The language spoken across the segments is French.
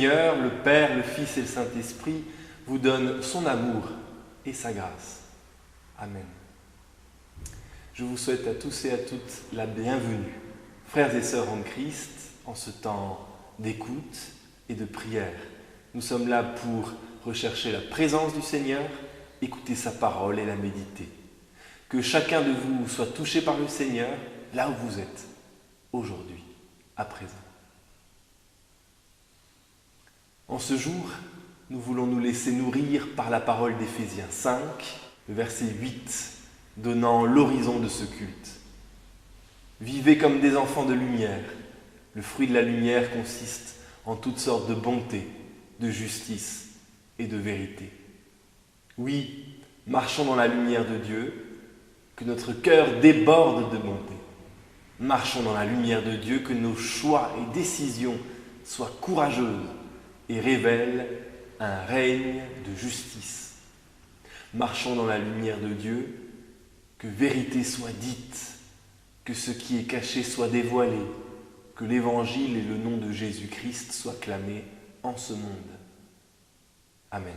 Seigneur, le Père, le Fils et le Saint-Esprit, vous donne son amour et sa grâce. Amen. Je vous souhaite à tous et à toutes la bienvenue, frères et sœurs en Christ, en ce temps d'écoute et de prière. Nous sommes là pour rechercher la présence du Seigneur, écouter sa parole et la méditer. Que chacun de vous soit touché par le Seigneur, là où vous êtes, aujourd'hui, à présent. En ce jour, nous voulons nous laisser nourrir par la parole d'Éphésiens 5, le verset 8, donnant l'horizon de ce culte. Vivez comme des enfants de lumière. Le fruit de la lumière consiste en toutes sortes de bonté, de justice et de vérité. Oui, marchons dans la lumière de Dieu, que notre cœur déborde de bonté. Marchons dans la lumière de Dieu, que nos choix et décisions soient courageuses et révèlent un règne de justice. Marchons dans la lumière de Dieu, que vérité soit dite, que ce qui est caché soit dévoilé, que l'Évangile et le nom de Jésus-Christ soient clamés en ce monde. Amen.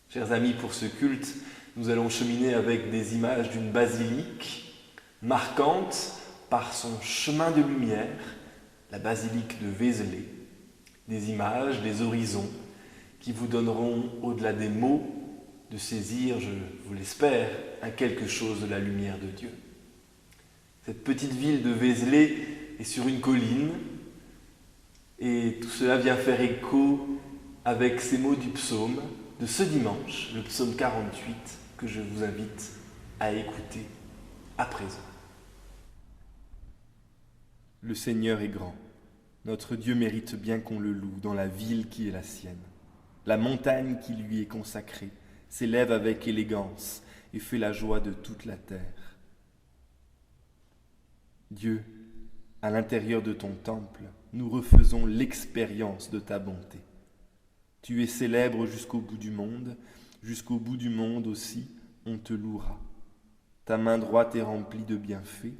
Chers amis, pour ce culte, nous allons cheminer avec des images d'une basilique marquante par son chemin de lumière, la basilique de Vézelay. Des images, des horizons qui vous donneront, au-delà des mots, de saisir, je vous l'espère, un quelque chose de la lumière de Dieu. Cette petite ville de Vézelay est sur une colline et tout cela vient faire écho avec ces mots du psaume de ce dimanche, le psaume 48, que je vous invite à écouter à présent. Le Seigneur est grand. Notre Dieu mérite bien qu'on le loue dans la ville qui est la sienne. La montagne qui lui est consacrée s'élève avec élégance et fait la joie de toute la terre. Dieu, à l'intérieur de ton temple, nous refaisons l'expérience de ta bonté. Tu es célèbre jusqu'au bout du monde aussi, on te louera. Ta main droite est remplie de bienfaits.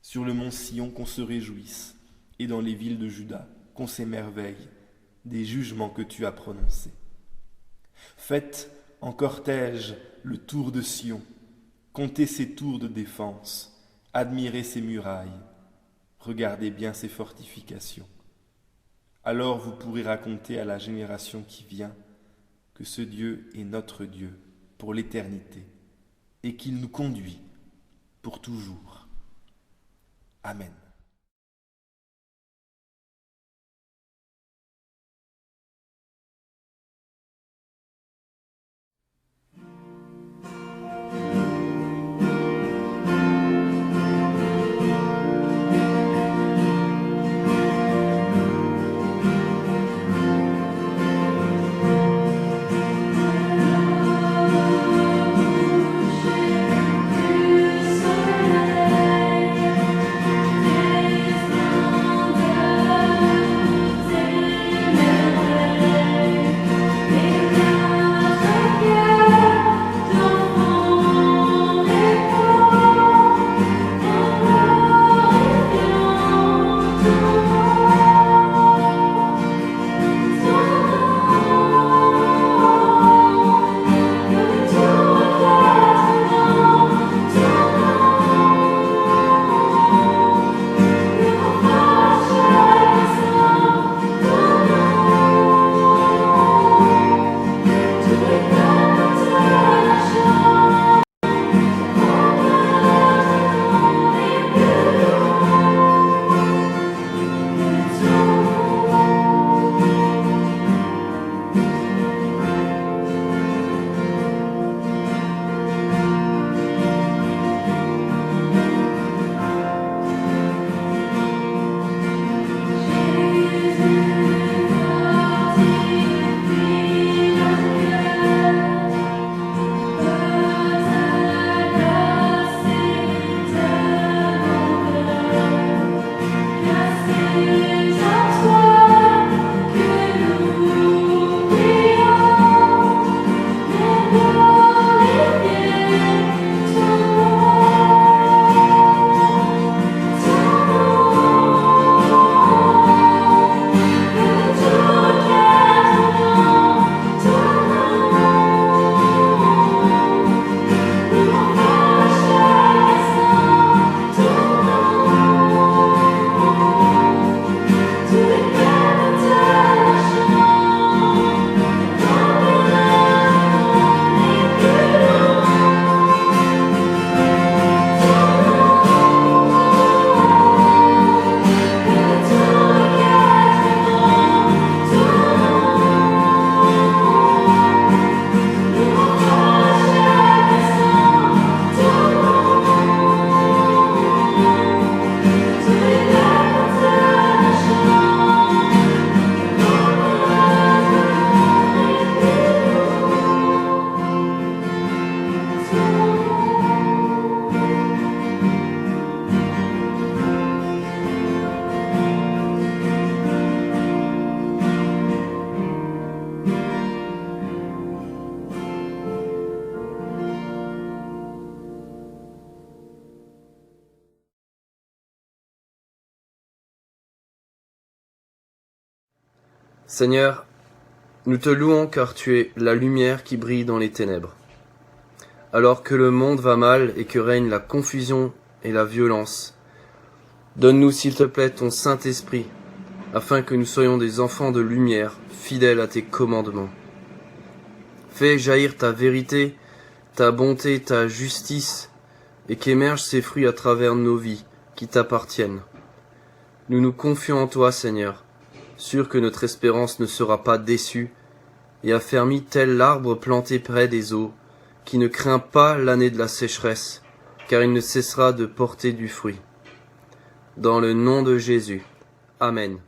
Sur le mont Sion qu'on se réjouisse, et dans les villes de Juda qu'on s'émerveille des jugements que tu as prononcés. Faites en cortège le tour de Sion, comptez ses tours de défense, admirez ses murailles, regardez bien ses fortifications. Alors vous pourrez raconter à la génération qui vient que ce Dieu est notre Dieu pour l'éternité et qu'il nous conduit pour toujours. Amen. Soleil, Seigneur, nous te louons car tu es la lumière qui brille dans les ténèbres. Alors que le monde va mal et que règne la confusion et la violence, donne-nous s'il te plaît ton Saint-Esprit, afin que nous soyons des enfants de lumière, fidèles à tes commandements. Fais jaillir ta vérité, ta bonté, ta justice, et qu'émergent ses fruits à travers nos vies qui t'appartiennent. Nous nous confions en toi, Seigneur, sûrs que notre espérance ne sera pas déçue, et affermis tel l'arbre planté près des eaux, qui ne craint pas l'année de la sécheresse, car il ne cessera de porter du fruit. Dans le nom de Jésus. Amen.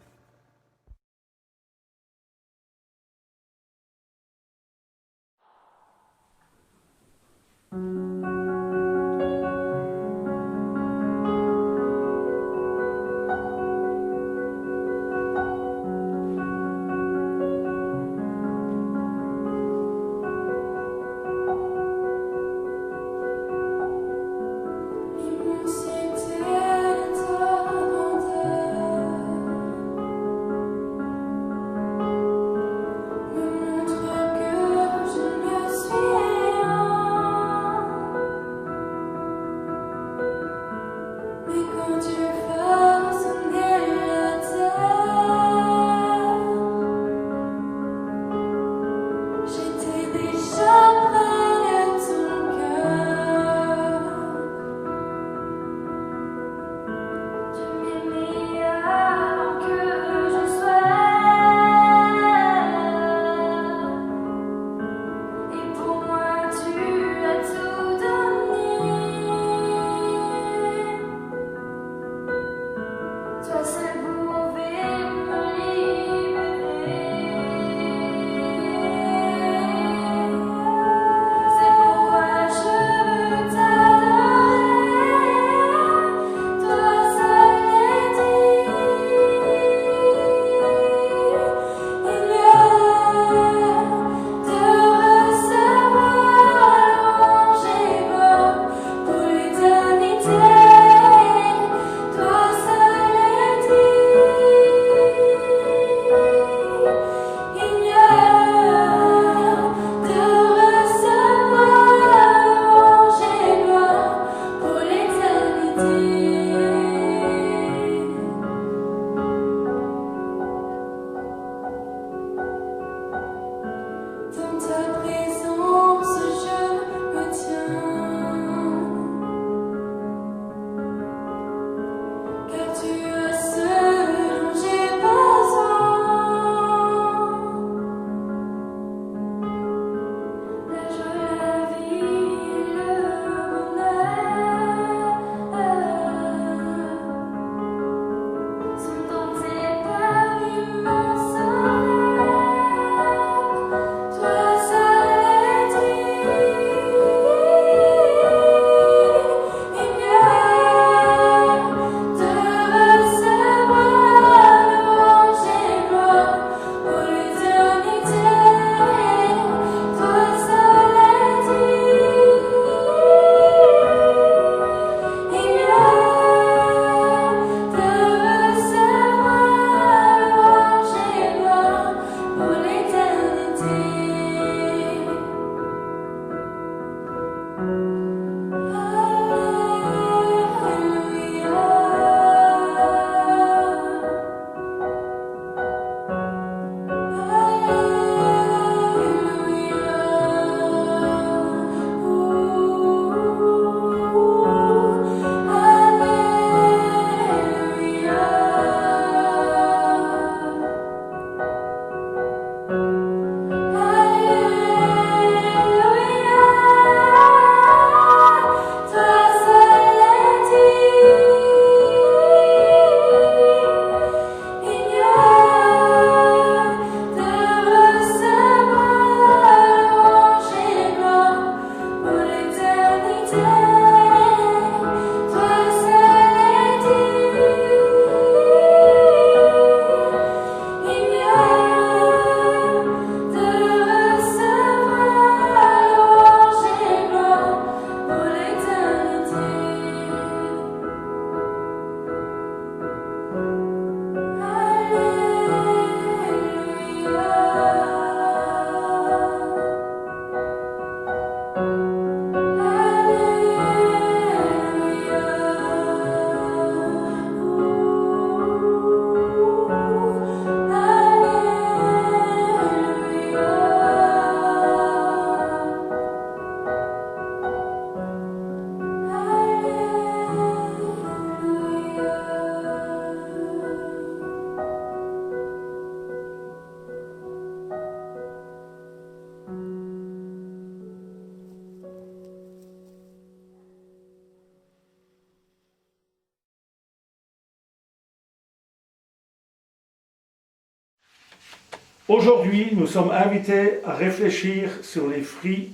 Aujourd'hui, nous sommes invités à réfléchir sur les fruits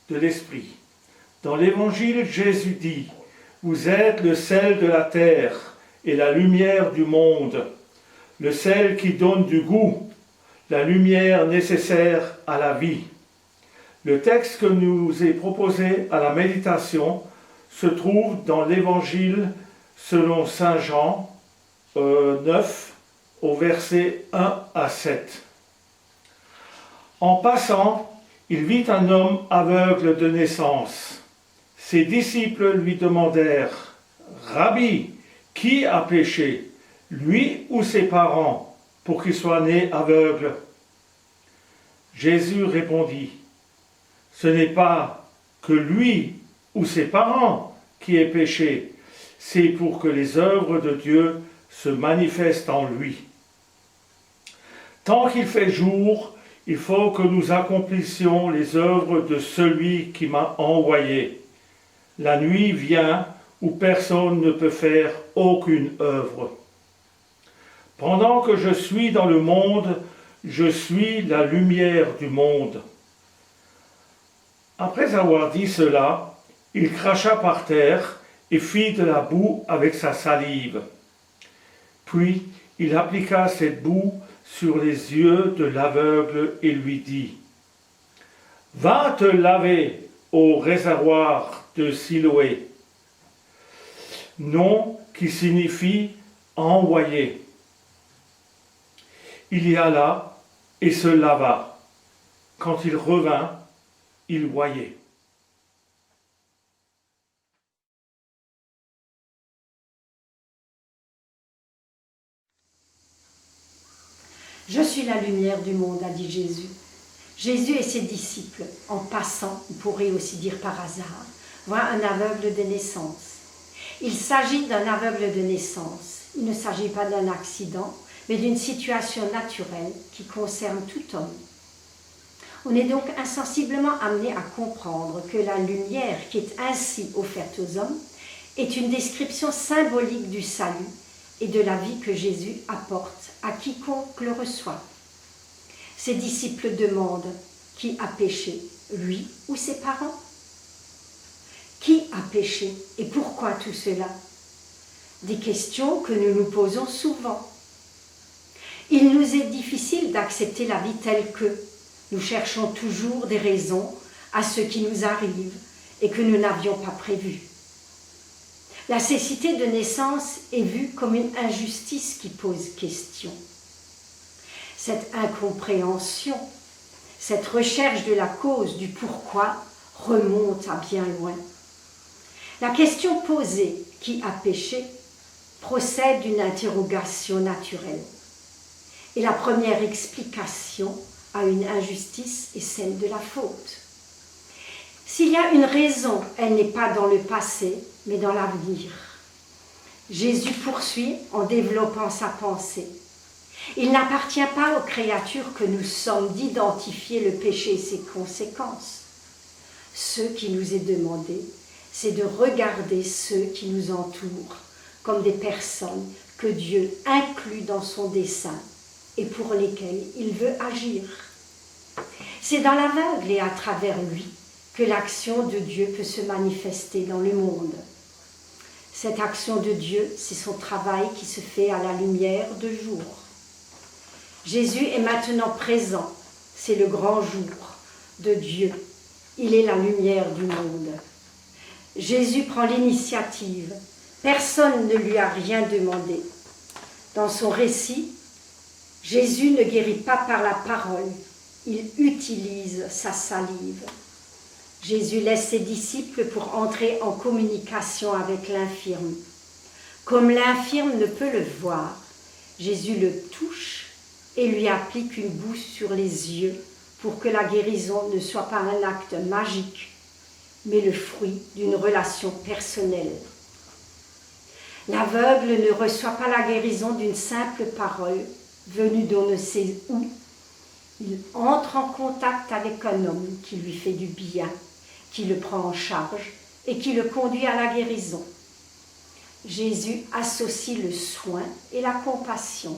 de l'esprit. Dans l'Évangile, Jésus dit « Vous êtes le sel de la terre et la lumière du monde, le sel qui donne du goût, la lumière nécessaire à la vie. » Le texte que nous est proposé à la méditation se trouve dans l'Évangile selon saint Jean 9, au verset 1 à 7. En passant, il vit un homme aveugle de naissance. Ses disciples lui demandèrent « Rabbi, qui a péché, lui ou ses parents, pour qu'il soit né aveugle ?» Jésus répondit « Ce n'est pas que lui ou ses parents qui ait péché, c'est pour que les œuvres de Dieu se manifestent en lui. Tant qu'il fait jour, il faut que nous accomplissions les œuvres de celui qui m'a envoyé. La nuit vient où personne ne peut faire aucune œuvre. Pendant que je suis dans le monde, je suis la lumière du monde. » Après avoir dit cela, il cracha par terre et fit de la boue avec sa salive. Puis il appliqua cette boue sur les yeux de l'aveugle et lui dit « Va te laver au réservoir de Siloé », nom qui signifie « envoyé ». Il y alla et se lava. Quand il revint, il voyait. Je suis la lumière du monde, a dit Jésus. Jésus et ses disciples, en passant, on pourrait aussi dire par hasard, voient un aveugle de naissance. Il s'agit d'un aveugle de naissance. Il ne s'agit pas d'un accident, mais d'une situation naturelle qui concerne tout homme. On est donc insensiblement amené à comprendre que la lumière qui est ainsi offerte aux hommes est une description symbolique du salut et de la vie que Jésus apporte à quiconque le reçoit. Ses disciples demandent « Qui a péché, lui ou ses parents ?» Qui a péché et pourquoi tout cela? Des questions que nous nous posons souvent. Il nous est difficile d'accepter la vie telle que nous cherchons toujours des raisons à ce qui nous arrive et que nous n'avions pas prévu. La cécité de naissance est vue comme une injustice qui pose question. Cette incompréhension, cette recherche de la cause du pourquoi remonte à bien loin. La question posée, qui a péché, procède d'une interrogation naturelle. Et la première explication à une injustice est celle de la faute. S'il y a une raison, elle n'est pas dans le passé, mais dans l'avenir. Jésus poursuit en développant sa pensée. Il n'appartient pas aux créatures que nous sommes d'identifier le péché et ses conséquences. Ce qui nous est demandé, c'est de regarder ceux qui nous entourent comme des personnes que Dieu inclut dans son dessein et pour lesquelles il veut agir. C'est dans l'aveugle et à travers lui que l'action de Dieu peut se manifester dans le monde. Cette action de Dieu, c'est son travail qui se fait à la lumière de jour. Jésus est maintenant présent, c'est le grand jour de Dieu. Il est la lumière du monde. Jésus prend l'initiative. Personne ne lui a rien demandé. Dans son récit, Jésus ne guérit pas par la parole, il utilise sa salive. Jésus laisse ses disciples pour entrer en communication avec l'infirme. Comme l'infirme ne peut le voir, Jésus le touche et lui applique une boue sur les yeux pour que la guérison ne soit pas un acte magique, mais le fruit d'une relation personnelle. L'aveugle ne reçoit pas la guérison d'une simple parole venue d'on ne sait où. Il entre en contact avec un homme qui lui fait du bien, qui le prend en charge et qui le conduit à la guérison. Jésus associe le soin et la compassion.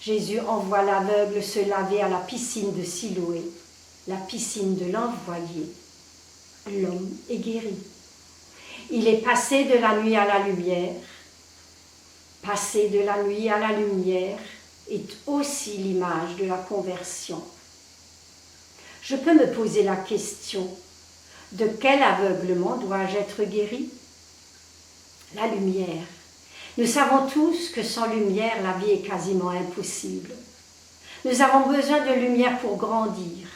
Jésus envoie l'aveugle se laver à la piscine de Siloé, la piscine de l'envoyé. L'homme est guéri. Il est passé de la nuit à la lumière. Passer de la nuit à la lumière est aussi l'image de la conversion. Je peux me poser la question, de quel aveuglement dois-je être guéri? La lumière. Nous savons tous que sans lumière, la vie est quasiment impossible. Nous avons besoin de lumière pour grandir,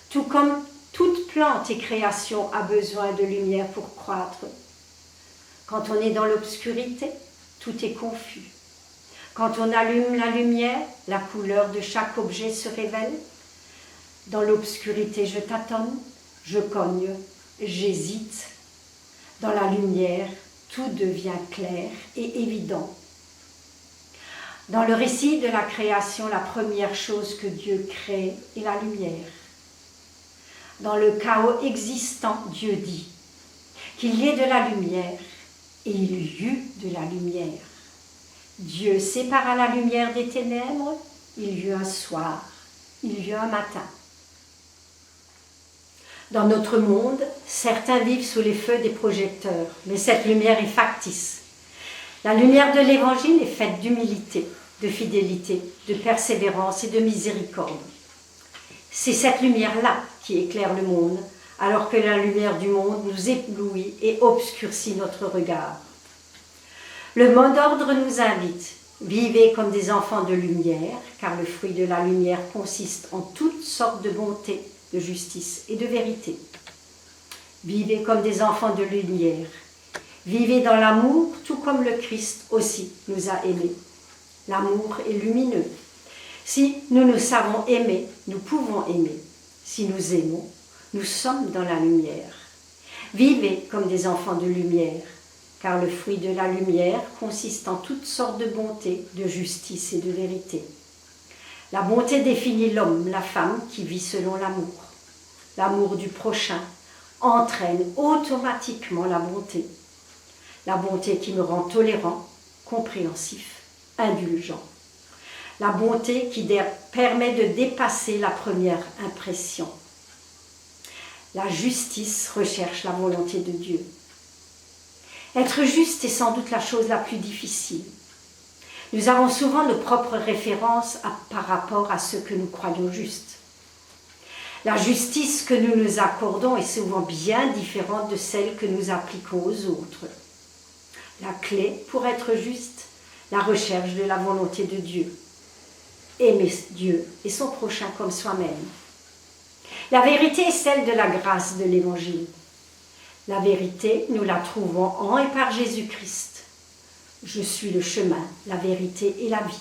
tout comme toute plante et création a besoin de lumière pour croître. Quand on est dans l'obscurité, tout est confus. Quand on allume la lumière, la couleur de chaque objet se révèle. Dans l'obscurité, je tâtonne, je cogne, j'hésite. Dans la lumière, tout devient clair et évident. Dans le récit de la création, la première chose que Dieu crée est la lumière. Dans le chaos existant, Dieu dit qu'il y ait de la lumière, et il y eut de la lumière. Dieu sépara la lumière des ténèbres, il y eut un soir, il y eut un matin. Dans notre monde, certains vivent sous les feux des projecteurs, mais cette lumière est factice. La lumière de l'Évangile est faite d'humilité, de fidélité, de persévérance et de miséricorde. C'est cette lumière-là qui éclaire le monde, alors que la lumière du monde nous éblouit et obscurcit notre regard. Le mot d'ordre nous invite, vivez comme des enfants de lumière, car le fruit de la lumière consiste en toutes sortes de bonté, de justice et de vérité. Vivez comme des enfants de lumière. Vivez dans l'amour, tout comme le Christ aussi nous a aimés. L'amour est lumineux. Si nous nous savons aimer, nous pouvons aimer. Si nous aimons, nous sommes dans la lumière. Vivez comme des enfants de lumière, car le fruit de la lumière consiste en toutes sortes de bonté, de justice et de vérité. La bonté définit l'homme, la femme qui vit selon l'amour. L'amour du prochain entraîne automatiquement la bonté. La bonté qui me rend tolérant, compréhensif, indulgent. La bonté qui permet de dépasser la première impression. La justice recherche la volonté de Dieu. Être juste est sans doute la chose la plus difficile. Nous avons souvent nos propres références par rapport à ce que nous croyons juste. La justice que nous nous accordons est souvent bien différente de celle que nous appliquons aux autres. La clé pour être juste, la recherche de la volonté de Dieu. Aimer Dieu et son prochain comme soi-même. La vérité est celle de la grâce de l'Évangile. La vérité, nous la trouvons en et par Jésus-Christ. Je suis le chemin, la vérité et la vie.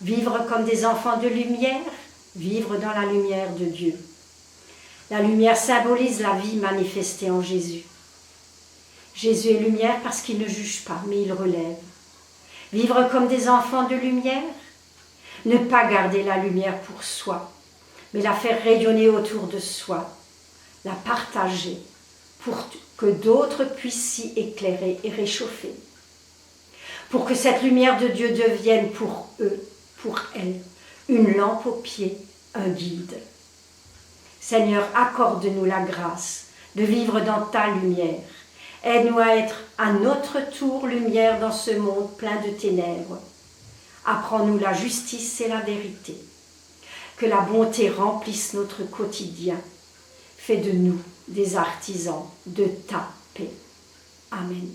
Vivre comme des enfants de lumière, vivre dans la lumière de Dieu. La lumière symbolise la vie manifestée en Jésus. Jésus est lumière parce qu'il ne juge pas, mais il relève. Vivre comme des enfants de lumière, ne pas garder la lumière pour soi, mais la faire rayonner autour de soi, la partager pour que d'autres puissent s'y éclairer et réchauffer. Pour que cette lumière de Dieu devienne pour eux, pour elles, une lampe aux pieds, un guide. Seigneur, accorde-nous la grâce de vivre dans ta lumière. Aide-nous à être à notre tour lumière dans ce monde plein de ténèbres. Apprends-nous la justice et la vérité. Que la bonté remplisse notre quotidien. Fais de nous des artisans de ta paix. Amen.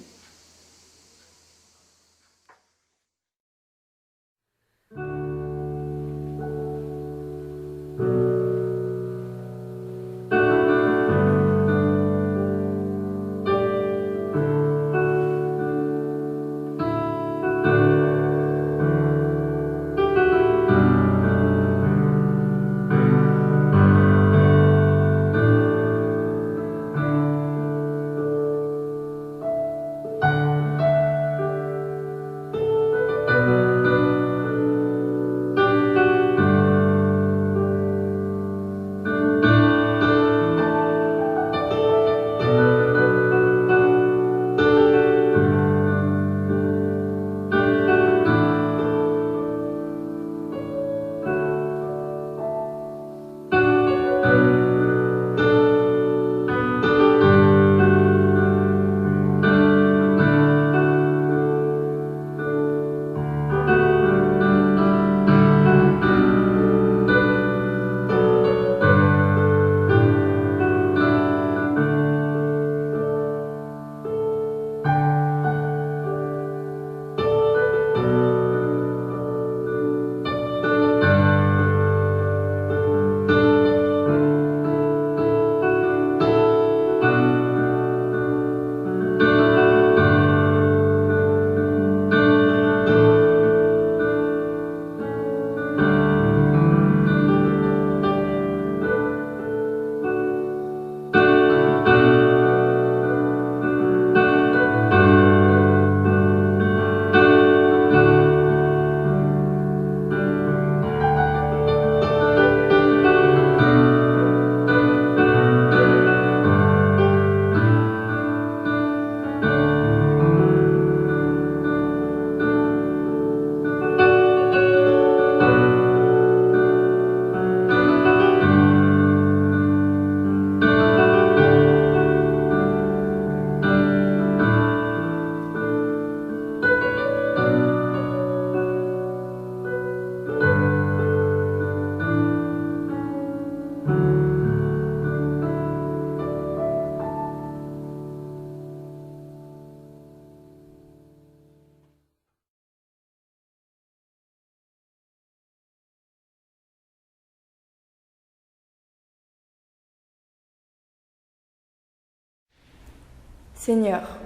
Seigneur,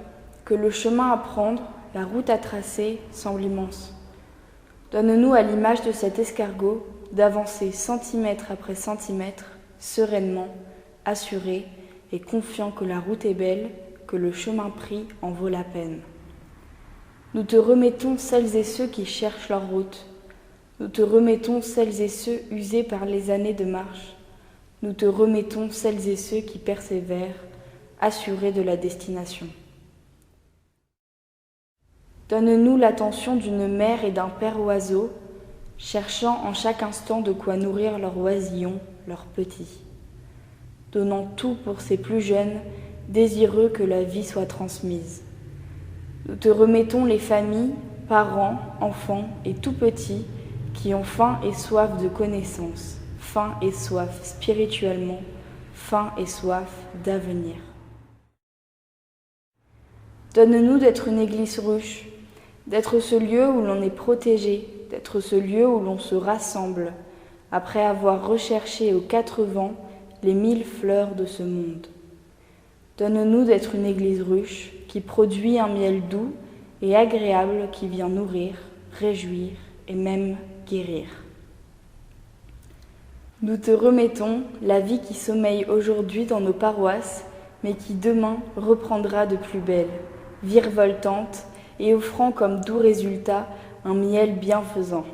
que le chemin à prendre, la route à tracer, semble immense. Donne-nous à l'image de cet escargot d'avancer centimètre après centimètre, sereinement, assuré et confiant que la route est belle, que le chemin pris en vaut la peine. Nous te remettons celles et ceux qui cherchent leur route. Nous te remettons celles et ceux usés par les années de marche. Nous te remettons celles et ceux qui persévèrent, assurés de la destination. Donne-nous l'attention d'une mère et d'un père oiseau, cherchant en chaque instant de quoi nourrir leurs oisillons, leurs petits. Donnant tout pour ces plus jeunes, désireux que la vie soit transmise. Nous te remettons les familles, parents, enfants et tout-petits qui ont faim et soif de connaissance, faim et soif spirituellement, faim et soif d'avenir. Donne-nous d'être une église ruche, d'être ce lieu où l'on est protégé, d'être ce lieu où l'on se rassemble, après avoir recherché aux 4 vents les 1000 fleurs de ce monde. Donne-nous d'être une église ruche qui produit un miel doux et agréable qui vient nourrir, réjouir et même guérir. Nous te remettons la vie qui sommeille aujourd'hui dans nos paroisses, mais qui demain reprendra de plus belle, virevoltante et offrant comme doux résultat un miel bienfaisant.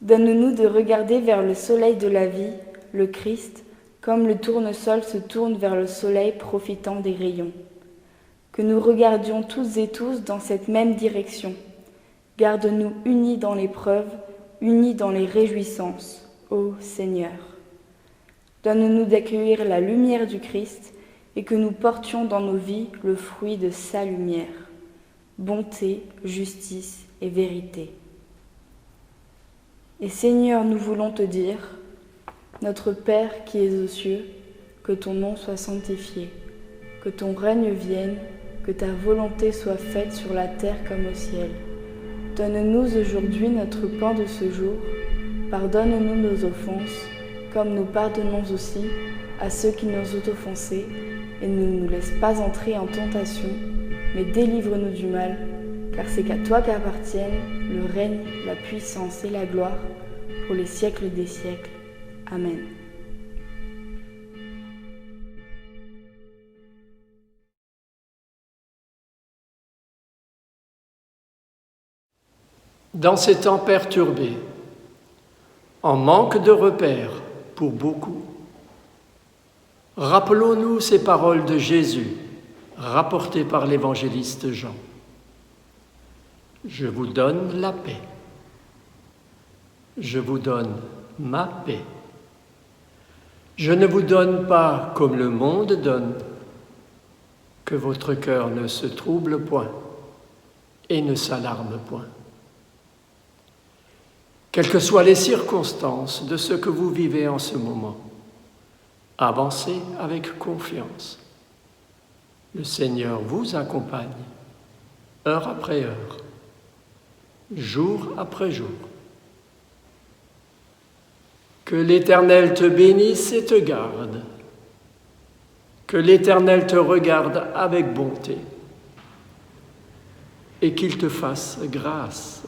Donne-nous de regarder vers le soleil de la vie, le Christ, comme le tournesol se tourne vers le soleil profitant des rayons. Que nous regardions toutes et tous dans cette même direction. Garde-nous unis dans l'épreuve, unis dans les réjouissances, ô Seigneur. Donne-nous d'accueillir la lumière du Christ et que nous portions dans nos vies le fruit de sa lumière, bonté, justice et vérité. Et Seigneur, nous voulons te dire, notre Père qui es aux cieux, que ton nom soit sanctifié, que ton règne vienne, que ta volonté soit faite sur la terre comme au ciel. Donne-nous aujourd'hui notre pain de ce jour, pardonne-nous nos offenses, comme nous pardonnons aussi à ceux qui nous ont offensés, et ne nous laisse pas entrer en tentation, mais délivre-nous du mal, car c'est qu'à toi qu'appartiennent le règne, la puissance et la gloire, pour les siècles des siècles. Amen. Dans ces temps perturbés, en manque de repères pour beaucoup, rappelons-nous ces paroles de Jésus rapportées par l'évangéliste Jean. Je vous donne la paix. Je vous donne ma paix. Je ne vous donne pas comme le monde donne, que votre cœur ne se trouble point et ne s'alarme point. Quelles que soient les circonstances de ce que vous vivez en ce moment, avancez avec confiance. Le Seigneur vous accompagne, heure après heure, jour après jour. Que l'Éternel te bénisse et te garde. Que l'Éternel te regarde avec bonté et qu'il te fasse grâce.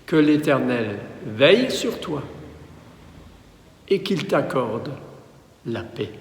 Que l'Éternel veille sur toi et qu'il t'accorde la paix.